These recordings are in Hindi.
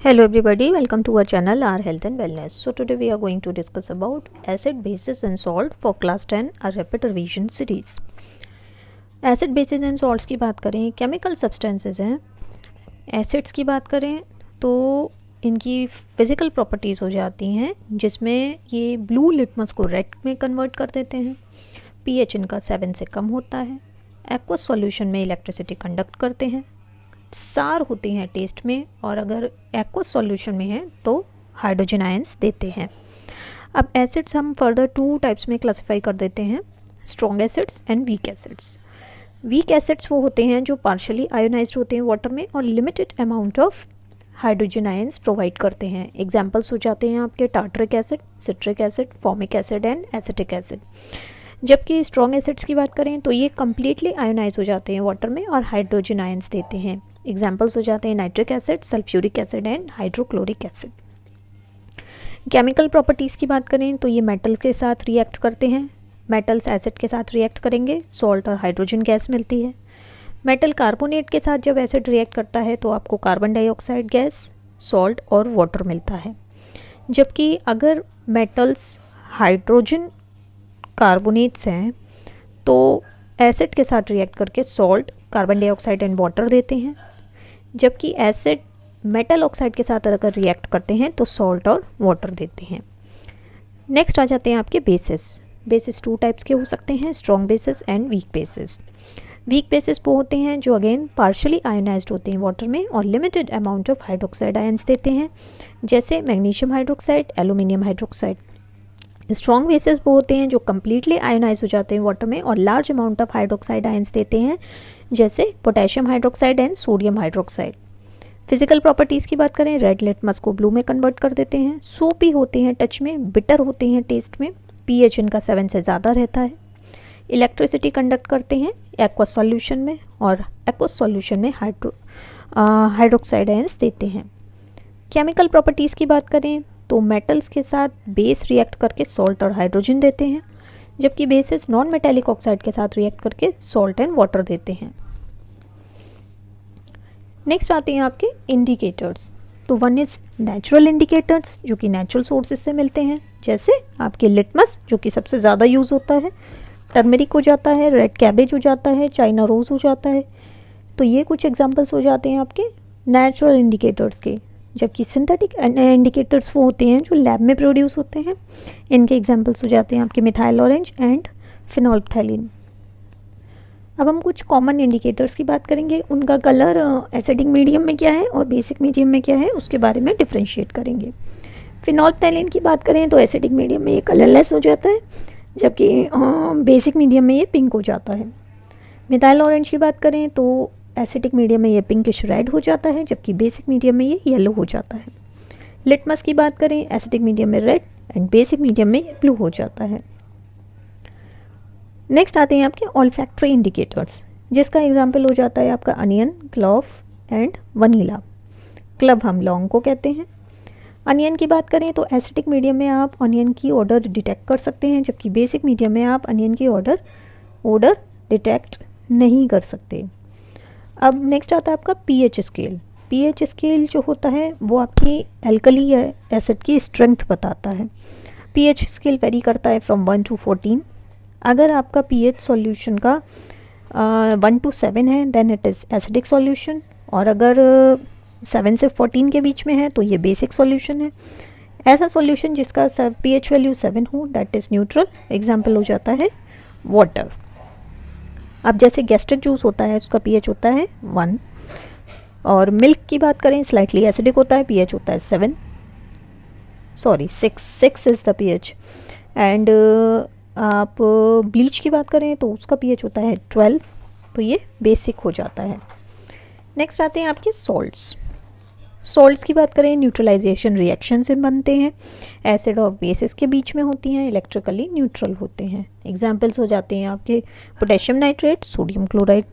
Hello everybody, welcome to our channel our health and wellness. So today we are going to discuss about acid, bases and salt for class 10 a rapid revision series. Acid basis and salts की बात करें, केमिकल सब्सटेंसेस हैं. एसिड्स की बात करें तो इनकी फिज़िकल प्रॉपर्टीज़ हो जाती हैं जिसमें ये ब्लू लिटमस को रेड में कन्वर्ट कर देते हैं. पीएच इनका 7 से कम होता है. एक्वस सॉल्यूशन में इलेक्ट्रिसिटी कंडक्ट करते हैं. सार होते हैं टेस्ट में, और अगर एक्वस सॉल्यूशन में है तो हाइड्रोजन आयंस देते हैं. अब एसिड्स हम फर्दर 2 टाइप्स में क्लासिफाई कर देते हैं, strong acids and weak acids. Weak acids वो होते हैं जो पार्शली आयोनाइज्ड होते हैं वाटर में और limited amount of hydrogen ions provide करते हैं. एग्जांपल्स हो जाते हैं आपके tartaric acid, citric acid, formic acid and acetic acid. जबकि स्ट्रॉन्ग एसिड्स की बात करें तो ये कम्प्लीटली आयोनाइज हो जाते हैं वाटर में और हाइड्रोजन आयंस देते हैं. एग्जाम्पल्स हो जाते हैं nitric acid, sulphuric acid and hydrochloric acid. Chemical properties की बात करें तो ये मेटल के साथ रिएक्ट करते हैं. मेटल्स एसिड के साथ रिएक्ट करेंगे, सॉल्ट और हाइड्रोजन गैस मिलती है. मेटल कार्बोनेट के साथ जब एसिड रिएक्ट करता है तो आपको कार्बन डाइऑक्साइड गैस, सॉल्ट और वाटर मिलता है. जबकि अगर मेटल्स हाइड्रोजन कार्बोनेट्स हैं तो एसिड के साथ रिएक्ट करके salt, carbon dioxide and water देते हैं. जबकि एसिड मेटल ऑक्साइड के साथ अगर रिएक्ट करते हैं तो सॉल्ट और वाटर देते हैं. नेक्स्ट आ जाते हैं आपके बेसिस. बेसिस 2 टाइप्स के हो सकते हैं, strong basis and weak basis. Weak basis वो होते हैं जो अगेन पार्शली आयोनाइज्ड होते हैं वाटर में और limited amount of hydroxide ions देते हैं, जैसे magnesium hydroxide, aluminium hydroxide. Strong bases वो होते हैं जो कम्प्लीटली आयोनाइज हो जाते हैं वाटर में और large amount of hydroxide ions देते हैं, जैसे potassium hydroxide and sodium hydroxide. Physical properties की बात करें, रेड लिटमस को ब्लू में कन्वर्ट कर देते हैं. सोपी होते हैं टच में, बिटर होते हैं टेस्ट में. पीएच इनका 7 से ज़्यादा रहता है. इलेक्ट्रिसिटी कंडक्ट करते हैं एक्वस सॉल्यूशन में और एक्वस सॉल्यूशन में हाइड्रोक्साइड आयंस देते हैं. केमिकल प्रॉपर्टीज़ की बात करें तो मेटल्स के साथ बेस रिएक्ट करके सॉल्ट और हाइड्रोजन देते हैं, जबकि बेसिस नॉन मेटेलिक ऑक्साइड के साथ रिएक्ट करके सॉल्ट एंड वाटर देते हैं. नेक्स्ट आते हैं आपके इंडिकेटर्स. तो वन इज नेचुरल इंडिकेटर्स जो कि नेचुरल सोर्सेज से मिलते हैं, जैसे आपके लिटमस जो कि सबसे ज़्यादा यूज़ होता है, टर्मरिक हो जाता है, रेड कैबेज हो जाता है, चाइना रोज़ हो जाता है. तो ये कुछ एग्जाम्पल्स हो जाते हैं आपके नेचुरल इंडिकेटर्स के. जबकि सिंथेटिक इंडिकेटर्स वो होते हैं जो लैब में प्रोड्यूस होते हैं. इनके एग्जांपल्स हो जाते हैं आपके मिथाइल ऑरेंज एंड फिनोल्फ्थैलीन. अब हम कुछ कॉमन इंडिकेटर्स की बात करेंगे. उनका कलर एसिडिक मीडियम में क्या है और बेसिक मीडियम में क्या है उसके बारे में डिफ्रेंशिएट करेंगे. फिनोल्फ्थैलीन की बात करें तो एसिडिक मीडियम में ये कलरलेस हो जाता है, जबकि बेसिक मीडियम में ये पिंक हो जाता है. मिथाइल ऑरेंज की बात करें तो एसिडिक मीडियम में ये पिंकिश रेड हो जाता है, जबकि बेसिक मीडियम में ये येलो हो जाता है. लिटमस की बात करें, एसिडिक मीडियम में रेड एंड बेसिक मीडियम में ये ब्लू हो जाता है. नेक्स्ट आते हैं आपके ऑल्फैक्टरी इंडिकेटर्स, जिसका एग्जांपल हो जाता है आपका onion, clove and vanilla. Club हम लौंग को कहते हैं. अनियन की बात करें तो एसिडिक मीडियम में आप अनियन की ऑर्डर डिटेक्ट कर सकते हैं, जबकि बेसिक मीडियम में आप अनियन की ऑर्डर डिटेक्ट नहीं कर सकते. अब नेक्स्ट आता है आपका पीएच स्केल. पीएच स्केल जो होता है वो आपकी एल्कली एसिड की स्ट्रेंथ बताता है. पीएच स्केल वेरी करता है फ्रॉम 1 to 14. अगर आपका पीएच सॉल्यूशन का 1 to 7 है then it is acidic solution, और अगर 7 से 14 के बीच में है तो ये बेसिक सॉल्यूशन है. ऐसा सॉल्यूशन जिसका पीएच वैल्यू 7 हो दैट इज़ न्यूट्रल. एग्जाम्पल हो जाता है वाटर. अब जैसे गैस्ट्रिक जूस होता है उसका पीएच होता है 1, और मिल्क की बात करें स्लाइटली एसिडिक होता है, पीएच होता है 6 इज़ द पीएच. एंड आप ब्लीच की बात करें तो उसका पीएच होता है 12, तो ये बेसिक हो जाता है. नेक्स्ट आते हैं आपके सॉल्ट्स. सॉल्ट्स की बात करें न्यूट्रलाइजेशन रिएक्शन से बनते हैं, एसिड और बेसिस के बीच में होती हैं, इलेक्ट्रिकली न्यूट्रल होते हैं. एग्जाम्पल्स हो जाते हैं आपके पोटेशियम नाइट्रेट, सोडियम क्लोराइड.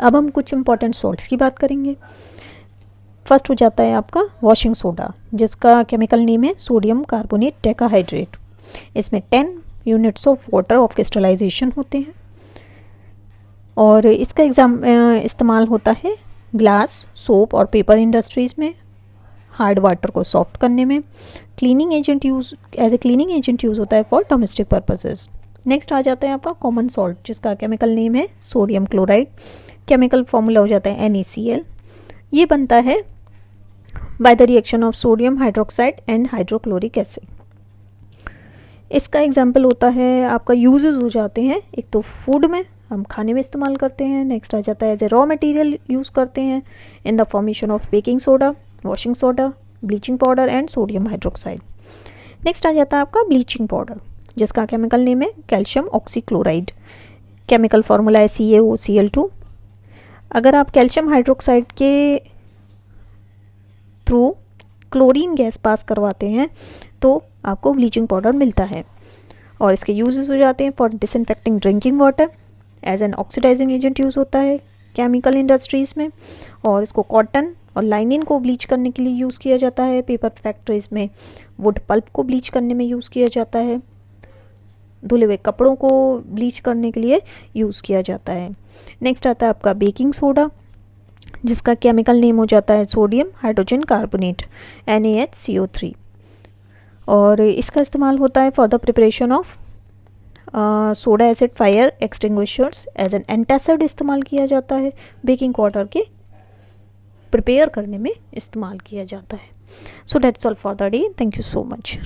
अब हम कुछ इंपॉर्टेंट सॉल्ट्स की बात करेंगे. फर्स्ट हो जाता है आपका वॉशिंग सोडा, जिसका केमिकल नेम है सोडियम कार्बोनेट टेट्राहाइड्रेट. इसमें 10 units of water of crystallisation होते हैं और इसका इस्तेमाल होता है ग्लास, सोप और पेपर इंडस्ट्रीज़ में, हार्ड वाटर को सॉफ्ट करने में। Cleaning agent use as a cleaning agent use होता है फॉर डोमेस्टिक पर्पसेस। नेक्स्ट आ जाता है आपका कॉमन सॉल्ट, जिसका केमिकल नेम है सोडियम क्लोराइड। केमिकल फॉर्मूला हो जाता है NaCl। ये बनता है by the reaction of sodium hydroxide and hydrochloric acid. इसका एग्जाम्पल होता है, आपका यूजेस हो जाते हैं, एक तो फूड में, हम खाने में इस्तेमाल करते हैं। नेक्स्ट आ जाता है as a raw material use करते हैं in the formation of baking soda, washing soda, bleaching powder and sodium hydroxide. Next आ जाता है आपका ब्लीचिंग पाउडर, जिसका केमिकल नेम है कैल्शियम ऑक्सीक्लोराइड। केमिकल फार्मूला है CaOCl2। अगर आप कैल्शियम हाइड्रोक्साइड के थ्रू क्लोरीन गैस पास करवाते हैं तो आपको ब्लीचिंग पाउडर मिलता है। और इसके यूजेस हो जाते हैं for disinfecting drinking water, as an oxidising agent use होता है केमिकल इंडस्ट्रीज़ में। और इसको कॉटन और लाइनिन को ब्लीच करने के लिए यूज़ किया जाता है। पेपर फैक्ट्रीज़ में वुड पल्प को ब्लीच करने में यूज़ किया जाता है। धुले हुए कपड़ों को ब्लीच करने के लिए यूज़ किया जाता है। नेक्स्ट आता है आपका बेकिंग सोडा, जिसका केमिकल नेम हो जाता है सोडियम हाइड्रोजन कार्बोनेट NaHCO3। और इसका इस्तेमाल होता है for the preparation of soda acid fire extinguishers, as an antacid इस्तेमाल किया जाता है। बेकिंग पाउडर के प्रिपेयर करने में इस्तेमाल किया जाता है। So that's all for the day. Thank you so much.